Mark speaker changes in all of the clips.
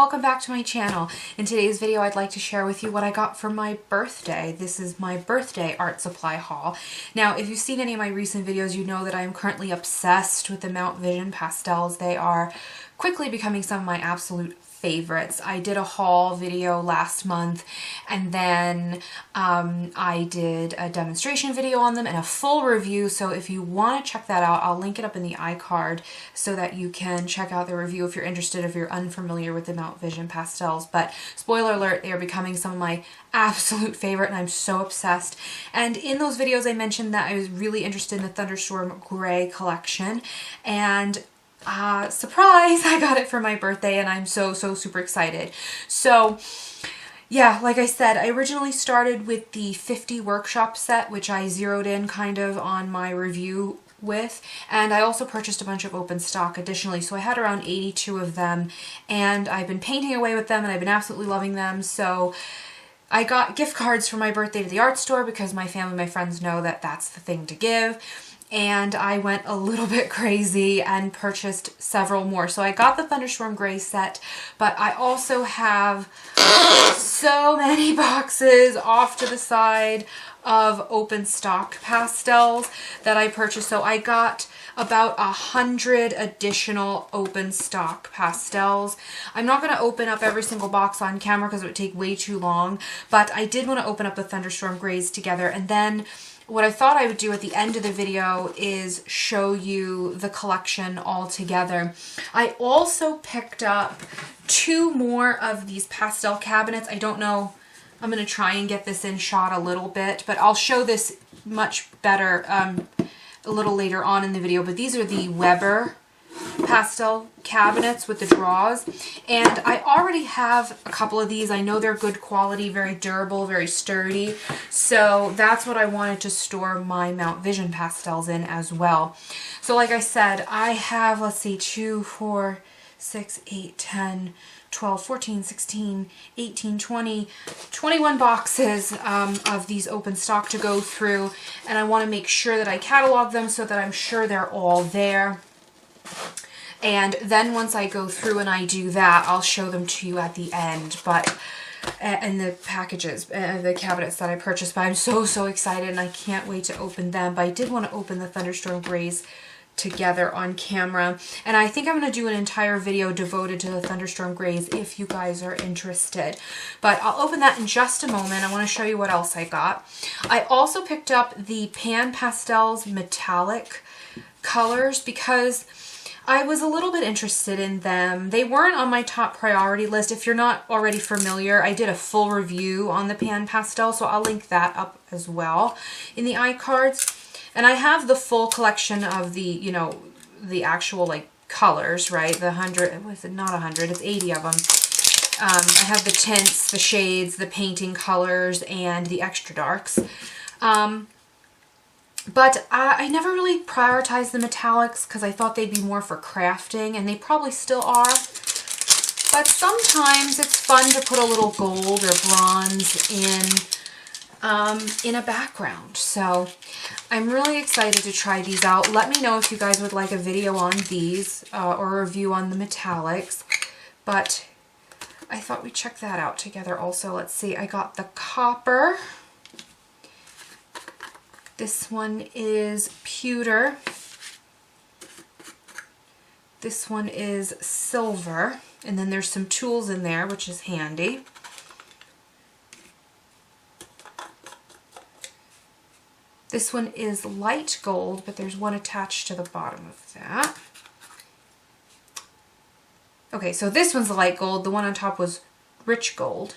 Speaker 1: welcome back to my channel. In today's video I'd like to share with you what I got for my birthday. This is my birthday art supply haul. Now if you've seen any of my recent videos, you know that I am currently obsessed with the Mount Vision pastels. They are quickly becoming some of my absolute favorites. I did a haul video last month, and then I did a demonstration video on them and a full review, so if you want to check that out, I'll link it up in the iCard so that you can check out the review if you're interested, if you're unfamiliar with the Mount Vision pastels. But spoiler alert, they are becoming some of my absolute favorite and I'm so obsessed. And in those videos I mentioned that I was really interested in the Thunderstorm Gray collection, and surprise, I got it for my birthday and I'm so super excited. So yeah, like I said, I originally started with the 50 workshop set, which I zeroed in kind of on my review with, and I also purchased a bunch of open stock additionally, so I had around 82 of them, and I've been painting away with them and I've been absolutely loving them. So I got gift cards for my birthday to the art store because my family, my friends know that that's the thing to give. And I went a little bit crazy and purchased several more. So I got the Thunderstorm Gray set, but I also have so many boxes off to the side of open stock pastels that I purchased. So I got about 100 additional open stock pastels. I'm not going to open up every single box on camera because it would take way too long, but I did want to open up the Thunderstorm Grays together, and then what I thought I would do at the end of the video is show you the collection all together. I also picked up 2 more of these pastel cabinets. I don't know, I'm going to try and get this in shot a little bit, but I'll show this much better a little later on in the video. But these are the Weber pastel cabinets with the drawers, and I already have a couple of these. I know they're good quality, very durable, very sturdy, so that's what I wanted to store my Mount Vision pastels in as well. So like I said, I have, let's see, 2, 4, 6, 8, 10, 12, 14, 16, 18, 20, 21 boxes of these open stock to go through, and I want to make sure that I catalog them so that I'm sure they're all there. And then once I go through and I do that, I'll show them to you at the end, but and the packages, the cabinets that I purchased. But I'm so excited and I can't wait to open them. But I did want to open the Thunderstorm Grays together on camera, and I think I'm going to do an entire video devoted to the Thunderstorm Grays if you guys are interested. But I'll open that in just a moment. I want to show you what else I got. I also picked up the Pan Pastels metallic colors because I was a little bit interested in them. They weren't on my top priority list. If you're not already familiar, I did a full review on the Pan Pastel, so I'll link that up as well in the iCards. And I have the full collection of the, you know, the actual like colors, right? The 100, what is it? Not 100, it's 80 of them. I have the tints, the shades, the painting colors, and the extra darks. But I never really prioritized the metallics because I thought they'd be more for crafting, and they probably still are. But sometimes it's fun to put a little gold or bronze in a background. So I'm really excited to try these out. Let me know if you guys would like a video on these or a review on the metallics. But I thought we'd check that out together also. Let's see, I got the copper. This one is pewter. This one is silver. And then there's some tools in there, which is handy. This one is light gold, but there's one attached to the bottom of that. Okay, so this one's the light gold. The one on top was rich gold.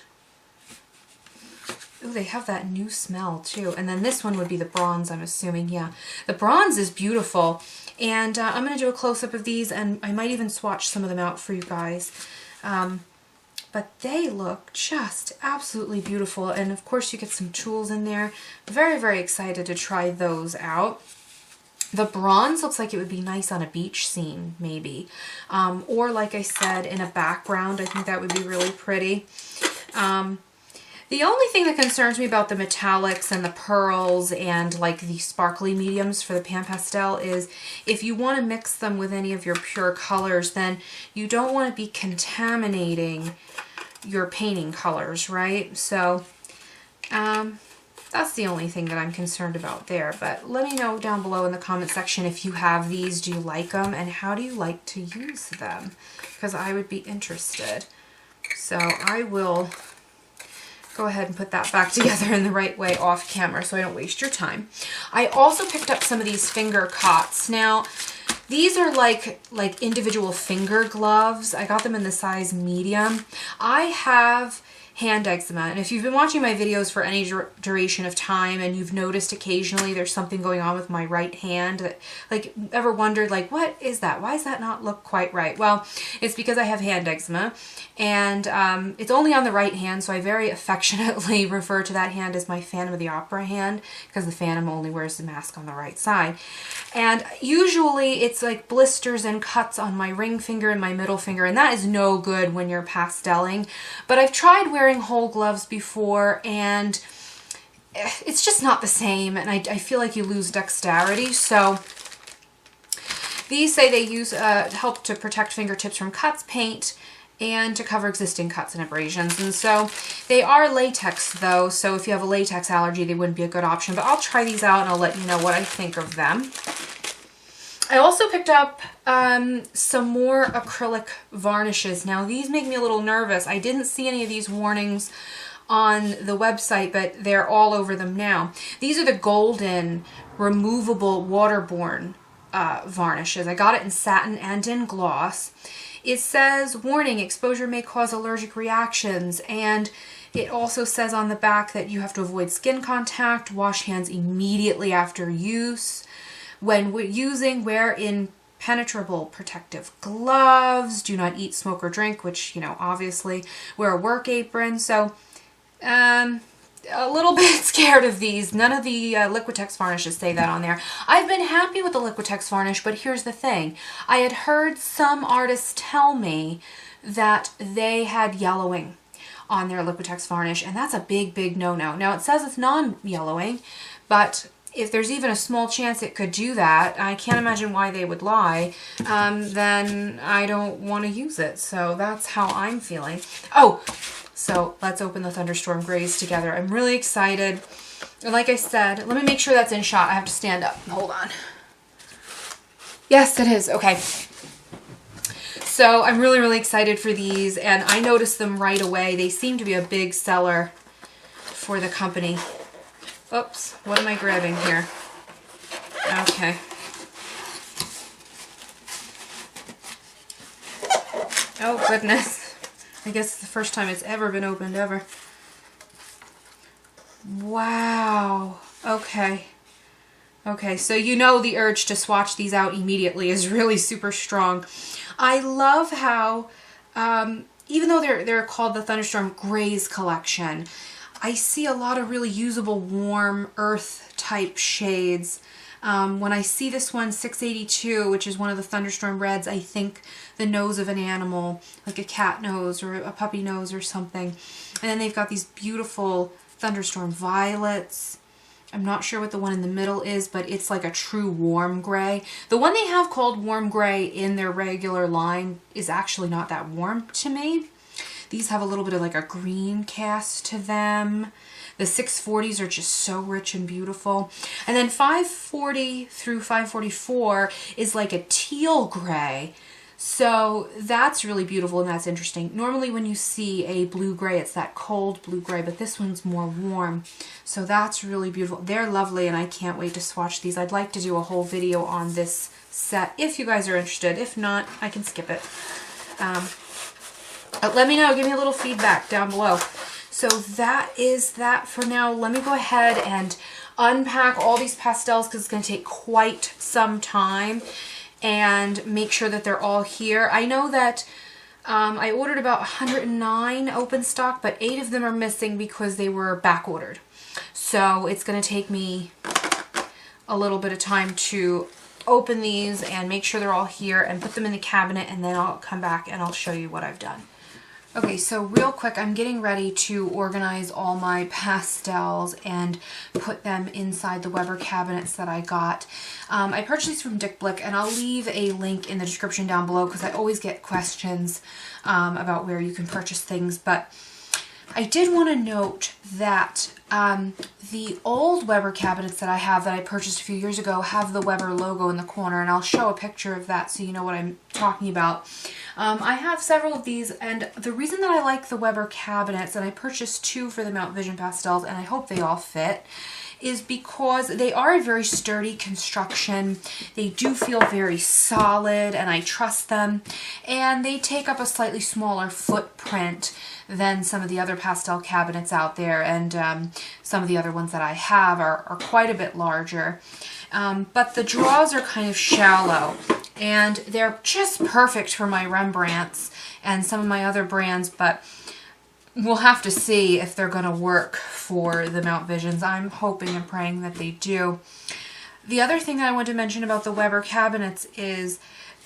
Speaker 1: Ooh, they have that new smell too. And then this one would be the bronze, I'm assuming. Yeah, the bronze is beautiful. And I'm going to do a close-up of these, and I might even swatch some of them out for you guys. But they look just absolutely beautiful. And of course you get some tools in there. Very excited to try those out. The bronze looks like it would be nice on a beach scene, maybe. Or like I said, in a background. I think that would be really pretty. The only thing that concerns me about the metallics and the pearls and like the sparkly mediums for the pan pastel is if you want to mix them with any of your pure colors, then you don't want to be contaminating your painting colors, right? So that's the only thing that I'm concerned about there. But let me know down below in the comment section if you have these, do you like them, and how do you like to use them? Because I would be interested. So I will go ahead and put that back together in the right way off camera so I don't waste your time. I also picked up some of these finger cots. Now, these are like individual finger gloves. I got them in the size medium. I have hand eczema, and if you've been watching my videos for any duration of time and you've noticed occasionally there's something going on with my right hand that, like, ever wondered, like, what is that? Why does that not look quite right? Well, it's because I have hand eczema, and it's only on the right hand, so I very affectionately refer to that hand as my Phantom of the Opera hand, because the Phantom only wears the mask on the right side. And usually it's like blisters and cuts on my ring finger and my middle finger, and that is no good when you're pasteling. But I've tried wearing whole gloves before, and it's just not the same, and I feel like you lose dexterity. So these say they use help to protect fingertips from cuts, paint, and to cover existing cuts and abrasions. And so they are latex though, so if you have a latex allergy, they wouldn't be a good option. But I'll try these out and I'll let you know what I think of them. I also picked up some more acrylic varnishes. Now these make me a little nervous. I didn't see any of these warnings on the website, but they're all over them now. These are the golden removable waterborne varnishes. I got it in satin and in gloss. It says, warning, exposure may cause allergic reactions, and it also says on the back that you have to avoid skin contact, wash hands immediately after use. When using, wear impenetrable protective gloves. Do not eat, smoke, or drink, which, you know, obviously. Wear a work apron. So, a little bit scared of these. None of the Liquitex varnishes say that on there. I've been happy with the Liquitex varnish, but here's the thing. I had heard some artists tell me that they had yellowing on their Liquitex varnish, and that's a big, big no-no. Now, it says it's non-yellowing, but if there's even a small chance it could do that, I can't imagine why they would lie, then I don't want to use it. So that's how I'm feeling. Oh, so let's open the Thunderstorm Grays together. I'm really excited. And like I said, let me make sure that's in shot. I have to stand up. Hold on. Yes, it is. Okay. So I'm really, really excited for these, and I noticed them right away. They seem to be a big seller for the company. Oops, what am I grabbing here? Okay. Oh, goodness. I guess it's the first time it's ever been opened, ever. Wow. Okay. Okay, so you know the urge to swatch these out immediately is really super strong. I love how, even though they're called the Thunderstorm Grays collection, I see a lot of really usable warm earth type shades. When I see this one, 682, which is one of the Thunderstorm Reds, I think the nose of an animal, like a cat nose or a puppy nose or something. And then they've got these beautiful Thunderstorm Violets. I'm not sure what the one in the middle is, but it's like a true warm gray. The one they have called warm gray in their regular line is actually not that warm to me. These have a little bit of like a green cast to them. The 640s are just so rich and beautiful. And then 540 through 544 is like a teal gray. So that's really beautiful and that's interesting. Normally when you see a blue gray, it's that cold blue gray, but this one's more warm. So that's really beautiful. They're lovely and I can't wait to swatch these. I'd like to do a whole video on this set if you guys are interested. If not, I can skip it. Let me know. Give me a little feedback down below. So that is that for now. Let me go ahead and unpack all these pastels because it's going to take quite some time and make sure that they're all here. I know that I ordered about 109 open stock, but 8 of them are missing because they were back ordered. So it's going to take me a little bit of time to open these and make sure they're all here and put them in the cabinet, and then I'll come back and I'll show you what I've done. Okay, so real quick, I'm getting ready to organize all my pastels and put them inside the Weber cabinets that I got. I purchased these from Blick, and I'll leave a link in the description down below because I always get questions about where you can purchase things. But I did want to note that the old Weber cabinets that I have that I purchased a few years ago have the Weber logo in the corner, and I'll show a picture of that so you know what I'm talking about. I have several of these, and the reason that I like the Weber cabinets, and I purchased 2 for the Mount Vision pastels, and I hope they all fit, is because they are a very sturdy construction. They do feel very solid, and I trust them, and they take up a slightly smaller footprint than some of the other pastel cabinets out there, and some of the other ones that I have are quite a bit larger. But the drawers are kind of shallow, and they're just perfect for my Rembrandts and some of my other brands, but we'll have to see if they're going to work for the Mount Visions. I'm hoping and praying that they do. The other thing that I want to mention about the Weber cabinets is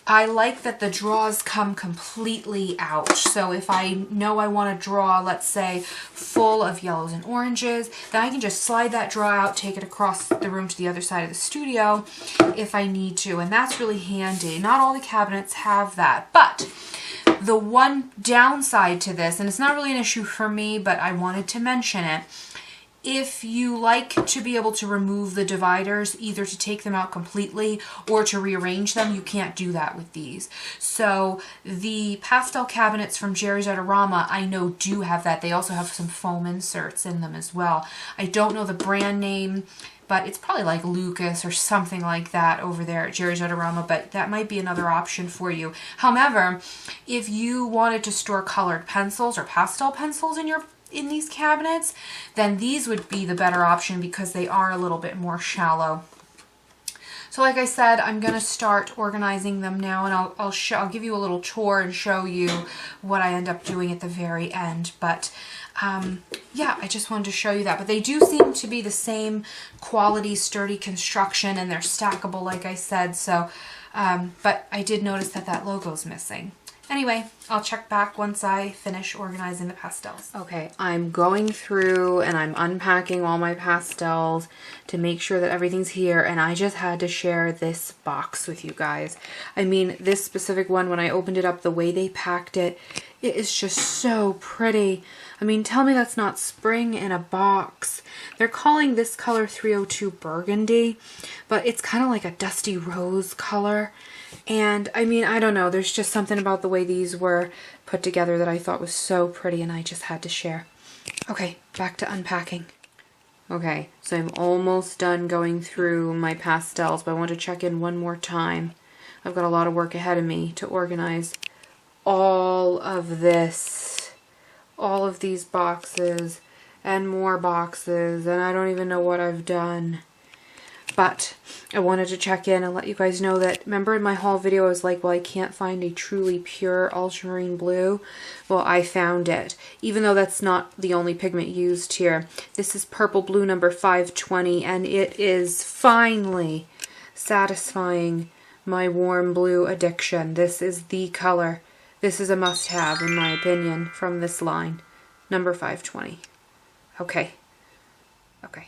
Speaker 1: I like that the drawers come completely out. So if I know I want to draw, let's say, full of yellows and oranges, then I can just slide that drawer out, take it across the room to the other side of the studio if I need to. And that's really handy. Not all the cabinets have that. But the one downside to this, and it's not really an issue for me, but I wanted to mention it, if you like to be able to remove the dividers, either to take them out completely or to rearrange them, you can't do that with these. So the pastel cabinets from Jerry's Artorama, I know do have that. They also have some foam inserts in them as well. I don't know the brand name, but it's probably like Lucas or something like that over there at Jerry's Artorama, but that might be another option for you. However, if you wanted to store colored pencils or pastel pencils in these cabinets, then these would be the better option because they are a little bit more shallow. So like I said, I'm going to start organizing them now, and I'll give you a little tour and show you what I end up doing at the very end. But yeah, I just wanted to show you that. But they do seem to be the same quality, sturdy construction, and they're stackable, like I said. So, but I did notice that that logo's missing. Anyway, I'll check back once I finish organizing the pastels. Okay, I'm going through and I'm unpacking all my pastels to make sure that everything's here, and I just had to share this box with you guys. I mean, this specific one, when I opened it up, the way they packed it, it is just so pretty. I mean, tell me that's not spring in a box. They're calling this color 302 Burgundy, but it's kind of like a dusty rose color. And I mean, I don't know, there's just something about the way these were put together that I thought was so pretty, and I just had to share. Okay, back to unpacking. Okay, so I'm almost done going through my pastels, but I want to check in one more time. I've got a lot of work ahead of me to organize all of this, all of these boxes, and more boxes, and I don't even know what I've done. But I wanted to check in and let you guys know that, remember in my haul video I was like, well, I can't find a truly pure ultramarine blue. Well, I found it, even though that's not the only pigment used here. This is purple blue number 520, and it is finally satisfying my warm blue addiction. This is the color. This is a must-have, in my opinion, from this line. Number 520. Okay. Okay.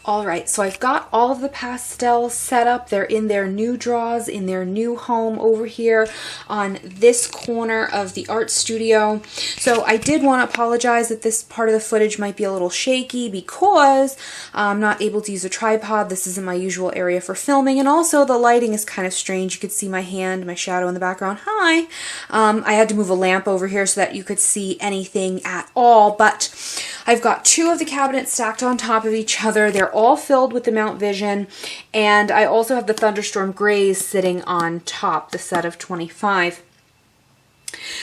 Speaker 1: Alright, so I've got all of the pastels set up. They're in their new drawers, in their new home over here on this corner of the art studio. So I did want to apologize that this part of the footage might be a little shaky because I'm not able to use a tripod. This isn't my usual area for filming, and also the lighting is kind of strange. You could see my hand, my shadow in the background. Hi! I had to move a lamp over here so that you could see anything at all, but I've got 2 of the cabinets stacked on top of each other. They're all filled with the Mount Vision, and I also have the Thunderstorm Grays sitting on top, the set of 25.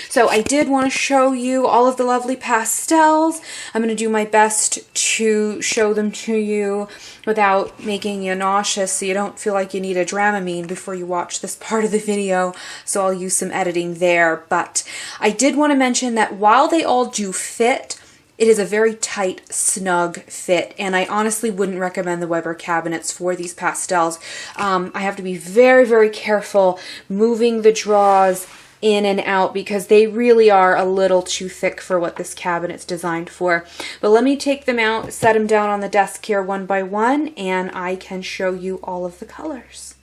Speaker 1: So I did want to show you all of the lovely pastels. I'm going to do my best to show them to you without making you nauseous, so you don't feel like you need a Dramamine before you watch this part of the video, so I'll use some editing there. But I did want to mention that while they all do fit, it is a very tight, snug fit, and I honestly wouldn't recommend the Weber cabinets for these pastels. I have to be very, very careful moving the drawers in and out because they really are a little too thick for what this cabinet's designed for. But let me take them out, set them down on the desk here one by one, and I can show you all of the colors.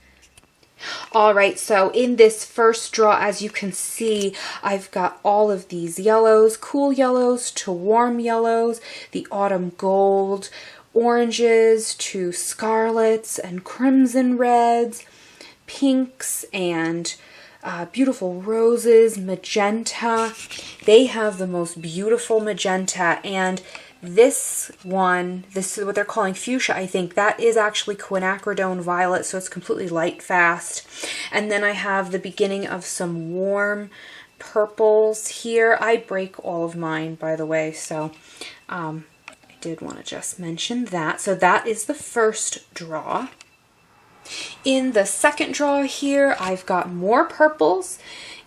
Speaker 1: Alright, so in this first drawer, as you can see, I've got all of these yellows, cool yellows to warm yellows, the autumn gold, oranges to scarlets and crimson reds, pinks and beautiful roses, magenta. They have the most beautiful magenta, and this one, this is what they're calling fuchsia, I think. That is actually quinacridone violet, so it's completely light fast. And then I have the beginning of some warm purples here. I break all of mine, by the way, so I did want to just mention that. So that is the first drawer. In the second drawer here, I've got more purples.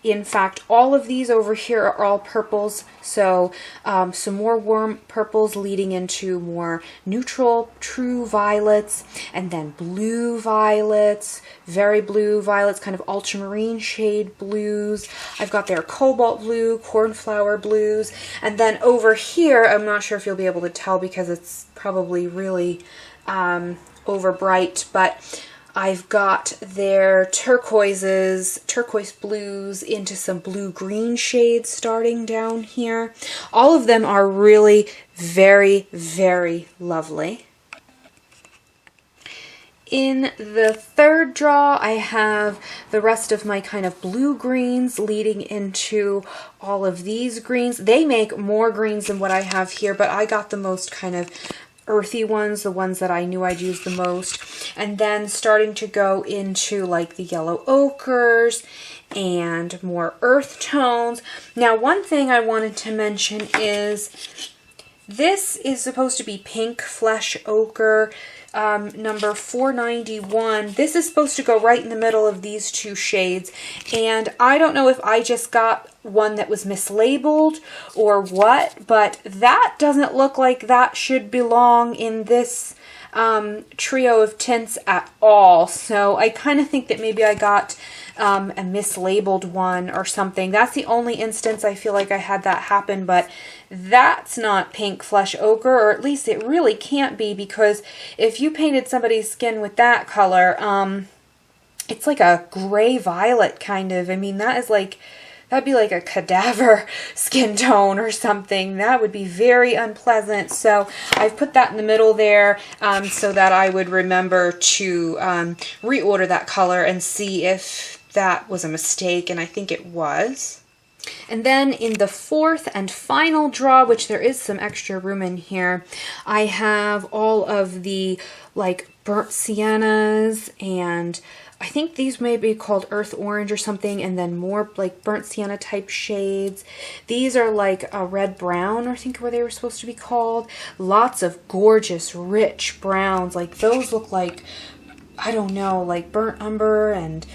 Speaker 1: In fact, all of these over here are all purples, so some more warm purples leading into more neutral, true violets, and then blue violets, very blue violets, kind of ultramarine shade blues. I've got their cobalt blue, cornflower blues, and then over here, I'm not sure if you'll be able to tell because it's probably really over bright, but I've got their turquoises, turquoise blues into some blue-green shades starting down here. All of them are really very, very lovely. In the third drawer, I have the rest of my kind of blue greens leading into all of these greens. They make more greens than what I have here, but I got the most kind of earthy ones, the ones that I knew I'd use the most, and then starting to go into like the yellow ochres and more earth tones. Now, one thing I wanted to mention is this is supposed to be pink flesh ochre, number 491. This is supposed to go right in the middle of these two shades, and I don't know if I just got one that was mislabeled or what, but that doesn't look like that should belong in this trio of tints at all. So I kind of think that maybe I got a mislabeled one or something. That's the only instance I feel like I had that happen, but that's not pink flesh ochre, or at least it really can't be, because if you painted somebody's skin with that color, it's like a gray violet kind of. I mean, that is like, that'd be like a cadaver skin tone or something. That would be very unpleasant. So I've put that in the middle there so that I would remember to reorder that color and see if that was a mistake, and I think it was. And then in the fourth and final drawer, which there is some extra room in here, I have all of the like burnt siennas, and I think these may be called earth orange or something, and then more like burnt sienna type shades. These are like a red brown, I think, where they were supposed to be called. Lots of gorgeous, rich browns. Like those look like, I don't know, like burnt umber and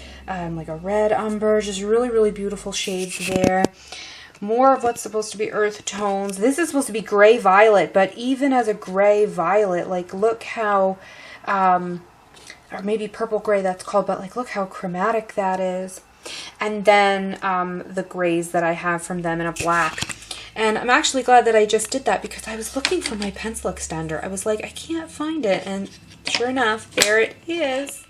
Speaker 1: like a red umber. Just really, really beautiful shades there. More of what's supposed to be earth tones. This is supposed to be gray violet, but even as a gray violet, like look how, or maybe purple gray that's called, but like look how chromatic that is. And then the grays that I have from them in a black. And I'm actually glad that I just did that, because I was looking for my pencil extender. I was like, I can't find it, and sure enough, there it is.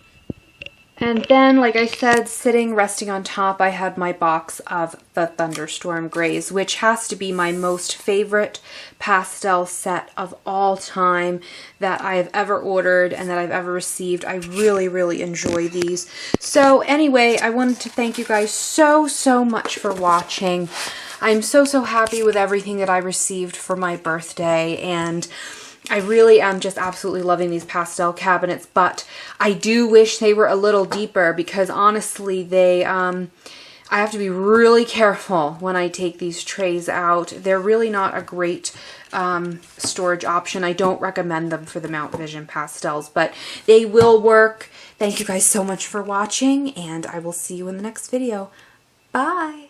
Speaker 1: And then, like I said, sitting, resting on top, I had my box of the Thunderstorm grays, which has to be my most favorite pastel set of all time that I have ever ordered and that I've ever received. I really, really enjoy these. So anyway, I wanted to thank you guys so, so much for watching. I'm so, so happy with everything that I received for my birthday, and I really am just absolutely loving these pastel cabinets, but I do wish they were a little deeper, because honestly, they, I have to be really careful when I take these trays out. They're really not a great storage option. I don't recommend them for the Mount Vision pastels, but they will work. Thank you guys so much for watching, and I will see you in the next video. Bye!